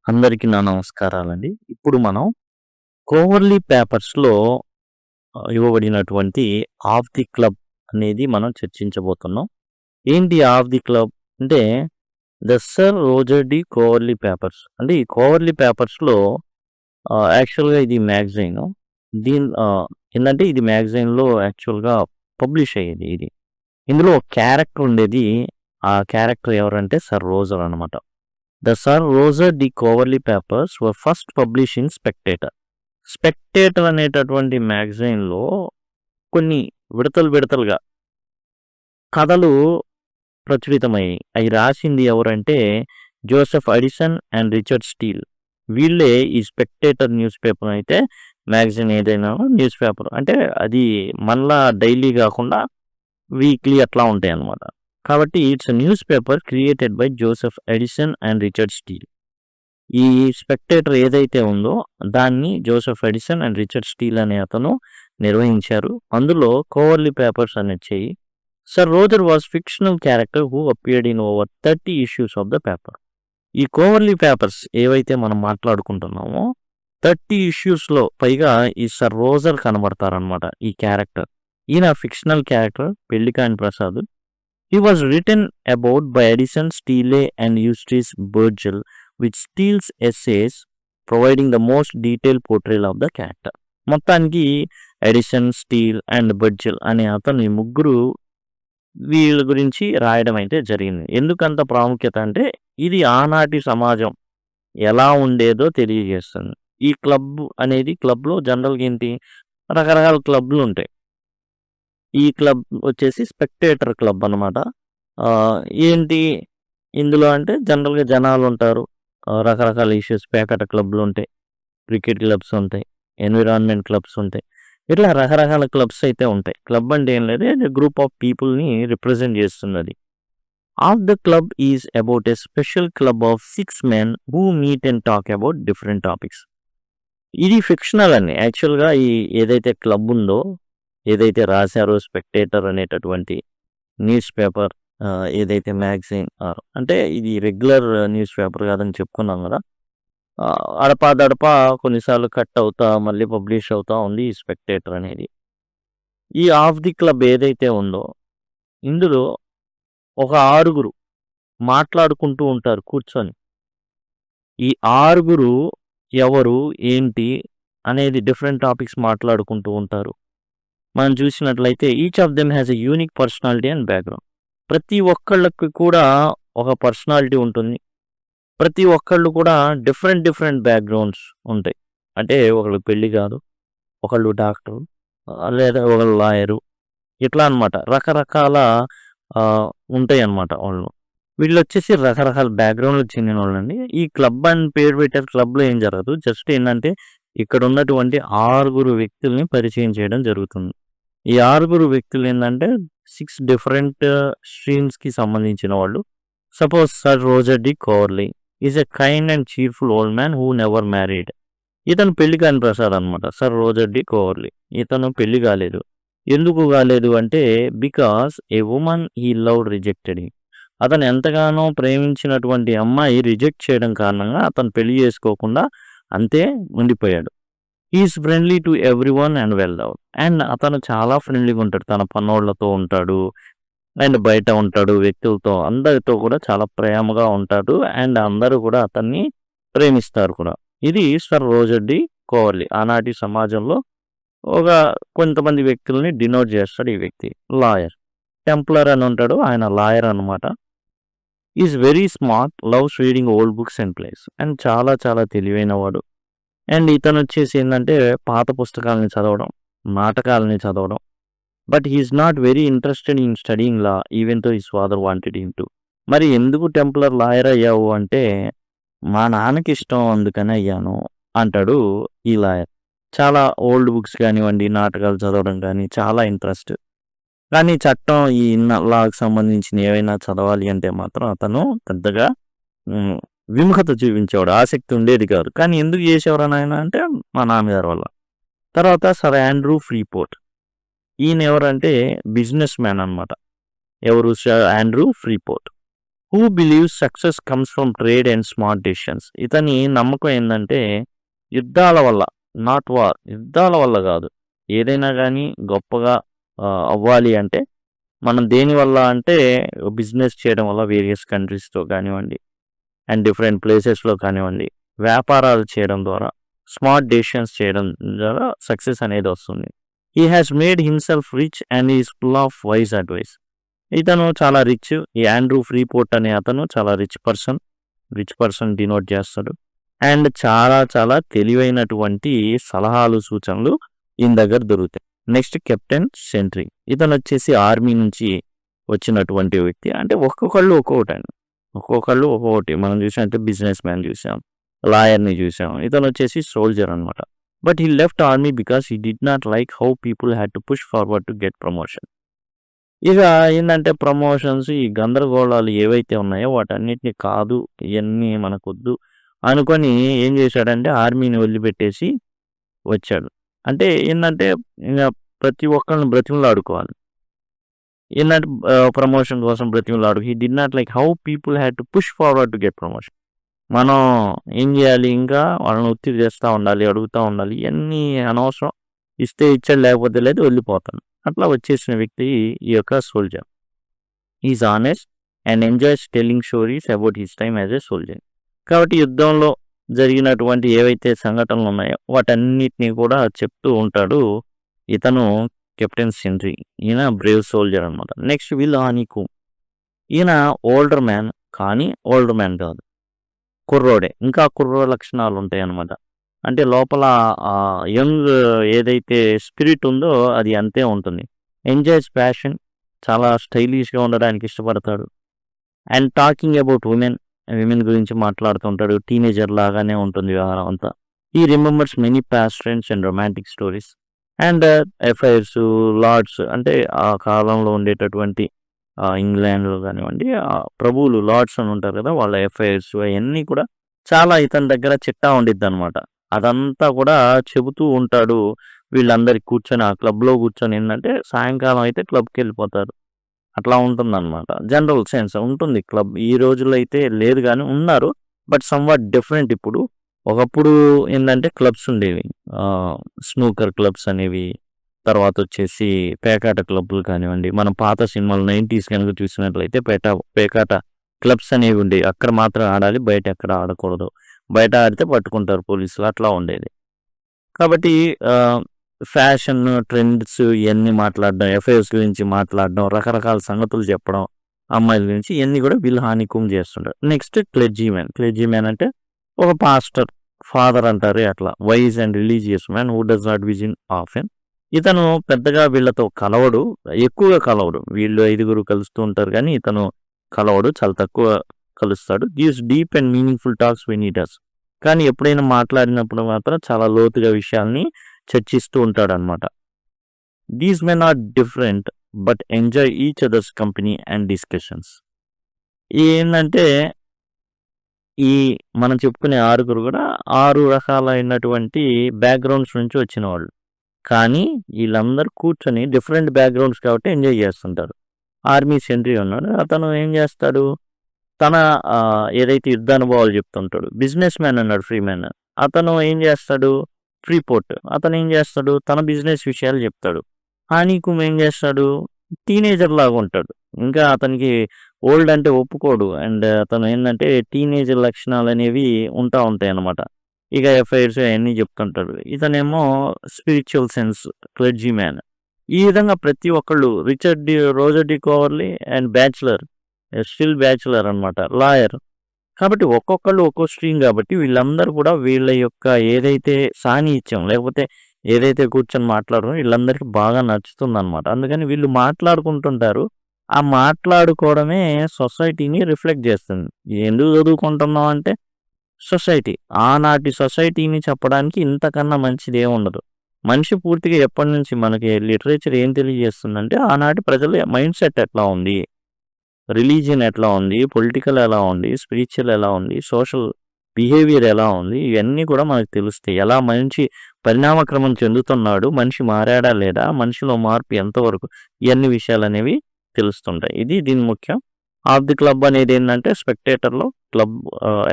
అందరికీ నా నమస్కారాలండి. ఇప్పుడు మనం కోవర్లీ పేపర్స్‌లో ఇవ్వబడినటువంటి ఆఫ్ ది క్లబ్ అనేది మనం చర్చించబోతున్నాం. ఏంటి ఆఫ్ ది క్లబ్ అంటే the Sir Roger de Coverley papers. అంటే ఈ కోవర్లీ పేపర్స్‌లో యాక్చువల్‌గా ఇది మ్యాగజైను. ఏందంటే ఇది మ్యాగజైన్‌లో యాక్చువల్‌గా పబ్లిష్ అయ్యేది ఇది. ఇందులో ఒక క్యారెక్టర్ ఉండేది. ఆ క్యారెక్టర్ ఎవరంటే సర్ రోజర్ అనమాట. The Sir Roger de Coverley Papers were first published in Spectator. Spectator అనేటటువంటి మ్యాగజైన్‌లో కొన్ని విడతలుగా కథలు ప్రచురితమయ్యాయి. అయి రాసింది ఎవరంటే Joseph Addison and Richard Steele. వీళ్ళే ఈ స్పెక్టేటర్ న్యూస్ పేపర్ అయితే మ్యాగజైన్ ఏదైనా న్యూస్ పేపర్ అంటే అది మళ్ళా డైలీ గాకుండా వీక్లీ అట్లా ఉంటాయన్నమాట. కాబట్టి it's news paper created by Joseph Addison and Richard Steele. ఈ స్పెక్టేటర్ ఏదైతే ఉందో దాన్ని Joseph Addison and Richard Steele అనే అతను నిర్వహించారు. అందులో కోవర్లీ పేపర్స్ అనేచ్చాయి. Sir Roger was fictional character who appeared in over 30 issues of the paper. ఈ కోవర్లీ పేపర్స్ ఏవైతే మనం మాట్లాడుకుంటున్నామో 30 ఇష్యూస్లో పైగా ఈ సర్ రోజర్ కనబడతారనమాట ఈ క్యారెక్టర్. ఈయన ఫిక్షనల్ క్యారెక్టర్ పెళ్లికాని Prasad. He was written about by Addison, Steele and Eustace Burgell, with Steele's essays providing the most detailed portrayal of the character. మొత్తానికి Edison, steel and బర్జిల్ అనే అతను ఈ ముగ్గురు వీళ్ళ గురించి రాయడం అయితే జరిగింది. ఎందుకంత ప్రాముఖ్యత అంటే ఇది ఆనాటి సమాజం ఎలా ఉండేదో తెలియజేస్తుంది. ఈ క్లబ్‌లో జనరల్‌గా ఏంటి రకరకాల క్లబ్‌లు ఉంటాయి. ఈ క్లబ్ వచ్చేసి స్పెక్టేటర్ క్లబ్ అనమాట. ఏంటి ఇందులో అంటే జనరల్‌గా జనాలుంటారు. రకరకాల ఇష్యూస్ పేకాట క్లబ్‌లుంటాయి. క్రికెట్ క్లబ్స్ ఉంటాయి. ఎన్విరాన్మెంట్ క్లబ్స్ ఉంటాయి. ఇట్లా రకరకాల క్లబ్స్ అయితే ఉంటాయి. క్లబ్ అంటే ఏం లేదు, అది గ్రూప్ ఆఫ్ పీపుల్‌ని రిప్రజెంట్ చేస్తున్నది. Of the club is about a special club of 6 men who meet and talk about different topics. ఇది ఫిక్షనల్ అండి. యాక్చువల్‌గా ఏదైతే క్లబ్ ఉందో, ఏదైతే రాశారో స్పెక్టేటర్ అనేటటువంటి న్యూస్ పేపర్ ఏదైతే మ్యాగజైన్ అంటే ఇది రెగ్యులర్ న్యూస్ పేపర్ కాదని చెప్పుకున్నాం కదా. అడపాదడపా కొన్నిసార్లు కట్ అవుతా మళ్ళీ పబ్లిష్ అవుతా ఉంది ఈ స్పెక్టేటర్ అనేది. ఈ ఆఫ్ ది క్లబ్ ఏదైతే ఉందో ఇందులో ఒక 6 మాట్లాడుకుంటూ ఉంటారు కూర్చొని. ఈ 6 ఎవరు ఏంటి అనేది డిఫరెంట్ టాపిక్స్ మాట్లాడుకుంటూ ఉంటారు. మనం చూసినట్లయితే each of them has a unique personality and background. ప్రతి ఒక్కళ్ళకి కూడా ఒక పర్సనాలిటీ ఉంటుంది. ప్రతి ఒక్కళ్ళు కూడా డిఫరెంట్ బ్యాక్‌గ్రౌండ్స్ ఉంటాయి. అంటే ఒకళ్ళు పెళ్లి కాదు, ఒకళ్ళు డాక్టరు, లేదా ఒకళ్ళు లాయరు, ఇట్లా అన్నమాట. రకరకాల ఉంటాయన్నమాట వాళ్ళు. వీళ్ళొచ్చేసి రకరకాల బ్యాక్‌గ్రౌండ్‌లకు చెందినోళ్ళండి. ఈ క్లబ్ అని పేరు పెట్టారు. క్లబ్‌లో ఏం జరగదు. జస్ట్ ఏందంటే ఇక్కడ ఉన్నటువంటి 6 వ్యక్తుల్ని పరిచయం చేయడం జరుగుతుంది. ఈ 6 వ్యక్తులు ఏందంటే 6 డిఫరెంట్ స్ట్రీమ్స్‌కి సంబంధించిన వాళ్ళు. Suppose Sir Roger de Coverley is a kind and cheerful old man who never married. ఇతను పెళ్లి కాని ప్రసాద్ అనమాట. Sir Roger de Coverley. ఇతను పెళ్లి కాలేదు. ఎందుకు కాలేదు అంటే because a woman he loved rejected him. అతను ఎంతగానో ప్రేమించినటువంటి అమ్మాయి రిజెక్ట్ చేయడం కారణంగా అతను పెళ్లి చేసుకోకుండా అంతే ఉండిపోయాడు. Is friendly to everyone and well loved. And అతను చాలా ఫ్రెండ్లీగా ఉంటాడు. తన పనోళ్ళతో ఉంటాడు అండ్ బయట ఉంటాడు. వ్యక్తులతో అందరితో కూడా చాలా ప్రేమగా ఉంటాడు. అండ్ అందరూ కూడా అతన్ని ప్రేమిస్తారు కూడా. ఇది సర్ రోజర్ డి కోవర్లీ. ఆనాటి సమాజంలో ఒక కొంతమంది వ్యక్తుల్ని డినోట్ చేస్తాడు ఈ వ్యక్తి. లాయర్ టెంప్లర్ అని ఉంటాడు. ఆయన లాయర్ అనమాట. Is very smart, loves reading old books and place. And చాలా తెలివైన వాడు. అండ్ ఇతను వచ్చేసి ఏంటంటే పాత పుస్తకాలని చదవడం, నాటకాలని చదవడం. But he is not very interested in studying law even though his father wanted him to. మరి ఎందుకు టెంప్లర్ లాయర్ అయ్యావు అంటే మా నాన్నకి ఇష్టం అందుకని అయ్యాను అంటాడు ఈ లాయర్. చాలా ఓల్డ్ బుక్స్ కానివ్వండి, నాటకాలు చదవడం కానీ చాలా ఇంట్రెస్ట్. కానీ చట్టం ఈ లాకి సంబంధించిన ఏవైనా చదవాలి అంటే మాత్రం అతను పెద్దగా విముఖత చూపించేవాడు. ఆసక్తి ఉండేది కాదు. కానీ ఎందుకు చేసేవారు నాయన అంటే మా నాన్నగారి వల్ల. తర్వాత సర్ ఆండ్రూ ఫ్రీపోర్ట్. ఈయన ఎవరంటే బిజినెస్ మ్యాన్ అనమాట. ఎవరు? Sir Andrew Freeport. Who believes success comes from trade and smart decisions. ఇతని నమ్మకం ఏందంటే యుద్ధాల వల్ల, నాట్ వార్, యుద్ధాల వల్ల కాదు. ఏదైనా గానీ గొప్పగా అవ్వాలి అంటే మనం దేనివల్ల అంటే బిజినెస్ చేయడం వల్ల వేరియస్ కంట్రీస్‌తో కానివ్వండి అండ్ డిఫరెంట్ ప్లేసెస్‌లో కానివ్వండి, వ్యాపారాలు చేయడం ద్వారా, స్మార్ట్ డెసిషన్స్ చేయడం ద్వారా సక్సెస్ అనేది వస్తుంది. He has made himself rich and is full of wise advice. ఇతను చాలా రిచ్. ఈ ఆండ్రూ ఫ్రీపోర్ట్ అనే అతను చాలా రిచ్ పర్సన్ డినోట్ చేస్తాడు. అండ్ చాలా చాలా తెలివైనటువంటి సలహాలు, సూచనలు ఈయన దగ్గర దొరుకుతాయి. Next captain Sentry. ఇతను వచ్చేసి ఆర్మీ నుంచి వచ్చినటువంటి వ్యక్తి. అంటే ఒక్కొక్కళ్ళు ఒక్కొక్కటి. మనం చూసినట్టే బిజినెస్ మ్యాన్ చూసాం, లాయర్ని చూసాం. ఇతను వచ్చేసి సోల్జర్ అనమాట. But he left army because he did not like how people had to push forward to get promotion. ఇక ఏంటంటే ప్రమోషన్స్, ఈ గందరగోళాలు ఏవైతే ఉన్నాయో వాటన్నిటిని కాదు, ఇవన్నీ మనకొద్దు అనుకొని ఏం చేశాడంటే ఆర్మీని వదిలిపెట్టేసి వచ్చాడు. అంటే ఏంటంటే ఇంకా ప్రతి ఒక్కరిని బ్రతిమలాడుకోవాలి. ఏంటంటే ప్రమోషన్ కోసం బ్రతిమలాడు. He did not like how people had to push forward to get promotion. మనం ఏం చేయాలి, ఇంకా వాళ్ళని ఒత్తిడి చేస్తూ ఉండాలి, అడుగుతూ ఉండాలి. ఇవన్నీ అనవసరం. ఇస్తే ఇచ్చాడు, లేకపోతే లేదు, వెళ్ళిపోతాను. అట్లా వచ్చేసిన వ్యక్తి ఈ యొక్క soldier. Is honest and enjoys telling stories about his time as a soldier. కాబట్టి యుద్ధంలో జరిగినటువంటి ఏవైతే సంఘటనలు ఉన్నాయో వాటన్నిటిని కూడా చెప్తూ ఉంటాడు ఇతను కెప్టెన్ సెంట్రీ. ఈయన బ్రేవ్ సోల్జర్ అనమాట. Next Will Honeycomb. ఈయన ఓల్డర్ మ్యాన్, కానీ ఓల్డర్ మ్యాన్ కాదు, కుర్రోడే. ఇంకా కుర్రో లక్షణాలు ఉంటాయి అన్నమాట. అంటే లోపల యంగ్ ఏదైతే స్పిరిట్ ఉందో అది అంతే ఉంటుంది. ఎంజాయ్స్ ప్యాషన్, చాలా స్టైలిష్గా ఉండడానికి ఇష్టపడతాడు. అండ్ టాకింగ్ అబౌట్ విమెన్ గురించి మాట్లాడుతుంటాడు. టీనేజర్ లాగానే ఉంటుంది వ్యవహారం అంతా. He remembers many past friends and romantic stories and affairs, lords, అంటే ఆ కాలంలో ఉండేటటువంటి ఇంగ్లాండ్లో కానివ్వండి ప్రభువులు, లార్డ్స్ అని ఉంటారు కదా, వాళ్ళ ఎఫైర్స్ అవన్నీ కూడా చాలా ఇతని దగ్గర చిట్టా ఉండిద్ది అనమాట. అదంతా కూడా చెబుతూ ఉంటాడు. వీళ్ళందరికి కూర్చొని ఆ క్లబ్లో కూర్చొని ఏంటంటే సాయంకాలం అయితే క్లబ్కి వెళ్ళిపోతారు. అట్లా ఉంటుందన్నమాట. జనరల్ సెన్స్ ఉంటుంది క్లబ్. ఈ రోజుల్లో అయితే లేదు కానీ ఉన్నారు. బట్ సమ్వాట్ డిఫరెంట్ ఇప్పుడు. ఒకప్పుడు ఏంటంటే క్లబ్స్ ఉండేవి. స్నూకర్ క్లబ్స్ అనేవి, తర్వాత వచ్చేసి పేకాట క్లబ్లు కానివ్వండి. మనం పాత సినిమాలు 90s కనుక చూసినట్లయితే పేకాట క్లబ్స్ అనేవి ఉండేవి. అక్కడ మాత్రం ఆడాలి, బయట ఎక్కడ ఆడకూడదు. బయట ఆడితే పట్టుకుంటారు పోలీసులు, అట్లా ఉండేది. కాబట్టి ఫ్యాషన్, ట్రెండ్స్ ఇవన్నీ మాట్లాడడం, ఎఫ్ఐఎస్ గురించి మాట్లాడడం, రకరకాల సంగతులు చెప్పడం, అమ్మాయిల గురించి ఇవన్నీ కూడా వీళ్ళు హానికూమ్ చేస్తుంటారు. నెక్స్ట్ క్లెర్జీమ్యాన్ అంటే ఒక పాస్టర్, ఫాదర్ అంటారు అట్లా. Wise and religious man who does not visit often. ఇతను పెద్దగా వీళ్ళతో ఎక్కువగా కలవడు. వీళ్ళు 5 కలుస్తూ ఉంటారు కానీ ఇతను కలవడు, చాలా తక్కువ కలుస్తాడు. Gives deep and meaningful talks when he does. కానీ ఎప్పుడైనా మాట్లాడినప్పుడు మాత్రం చాలా లోతుగా విషయాల్ని చర్చిస్తూ ఉంటాడనమాట. These men are different but enjoy each other's company and discussions. ఏంటంటే ఈ మనం చెప్పుకునే 6 కూడా 6 రకాలైనటువంటి బ్యాక్గ్రౌండ్స్ నుంచి వచ్చిన వాళ్ళు. కానీ వీళ్ళందరూ కూర్చొని డిఫరెంట్ బ్యాక్గ్రౌండ్స్ కాబట్టి ఎంజాయ్ చేస్తుంటారు. ఆర్మీ సెంట్రీ ఉన్నాడు, అతను ఏం చేస్తాడు, తన ఏదైతే యుద్ధానుభవాలు చెప్తుంటాడు. బిజినెస్ మ్యాన్ అన్నాడు ఫ్రీమ్యాన్, అతను ఏం చేస్తాడు, ఫ్రీపోర్ట్, అతను ఏం చేస్తాడు, తన బిజినెస్ విషయాలు చెప్తాడు. హానీకూమ్ ఏం చేస్తాడు, టీనేజర్ లాగా ఉంటాడు. ఇంకా అతనికి ఓల్డ్ అంటే ఒప్పుకోడు. అండ్ అతను ఏంటంటే టీనేజర్ లక్షణాలు అనేవి ఉంటాయి అన్నమాట. ఇక ఎఫ్ఐఆర్స్ అవన్నీ చెప్తుంటాడు. ఇతనేమో స్పిరిచువల్ సెన్స్ క్లెర్జీ మ్యాన్. ఈ విధంగా ప్రతి ఒక్కళ్ళు Roger de Coverley and still bachelor అనమాట, లాయర్. కాబట్టి ఒక్కొక్కళ్ళు ఒక్కో స్ట్రీమ్. కాబట్టి వీళ్ళందరూ కూడా వీళ్ళ యొక్క ఏదైతే సాన్నిహిత్యం, లేకపోతే ఏదైతే కూర్చొని మాట్లాడడం వీళ్ళందరికీ బాగా నచ్చుతుంది అనమాట. అందుకని వీళ్ళు మాట్లాడుకుంటుంటారు. ఆ మాట్లాడుకోవడమే సొసైటీని రిఫ్లెక్ట్ చేస్తుంది. ఎందుకు చదువుకుంటున్నాం అంటే సొసైటీ, ఆనాటి సొసైటీని చెప్పడానికి ఇంతకన్నా మంచిది ఏముండదు. మనిషి పూర్తిగా ఎప్పటి నుంచి మనకి లిటరేచర్ ఏం తెలియజేస్తుందంటే ఆనాటి ప్రజల మైండ్ సెట్ ఎట్లా ఉంది, రిలీజియన్ ఎట్లా ఉంది, పొలిటికల్ ఎలా ఉంది, స్పిరిచువల్ ఎలా ఉంది, సోషల్ బిహేవియర్ ఎలా ఉంది, ఇవన్నీ కూడా మనకు తెలుస్తాయి. ఎలా మనిషి పరిణామక్రమం చెందుతున్నాడు, మనిషి మారాడా లేదా, మనిషిలో మార్పు ఎంతవరకు, ఇవన్నీ విషయాలు అనేవి తెలుస్తుంటాయి. ఇది దీని ముఖ్యం. ఆఫ్ ది క్లబ్ అనేది ఏంటంటే స్పెక్టేటర్లో క్లబ్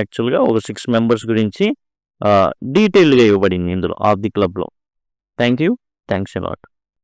యాక్చువల్గా ఒక 6 మెంబర్స్ గురించి డీటెయిల్డ్గా ఇవ్వబడింది ఇందులో ఆఫ్ ది క్లబ్లో. Thank you. Thanks a lot.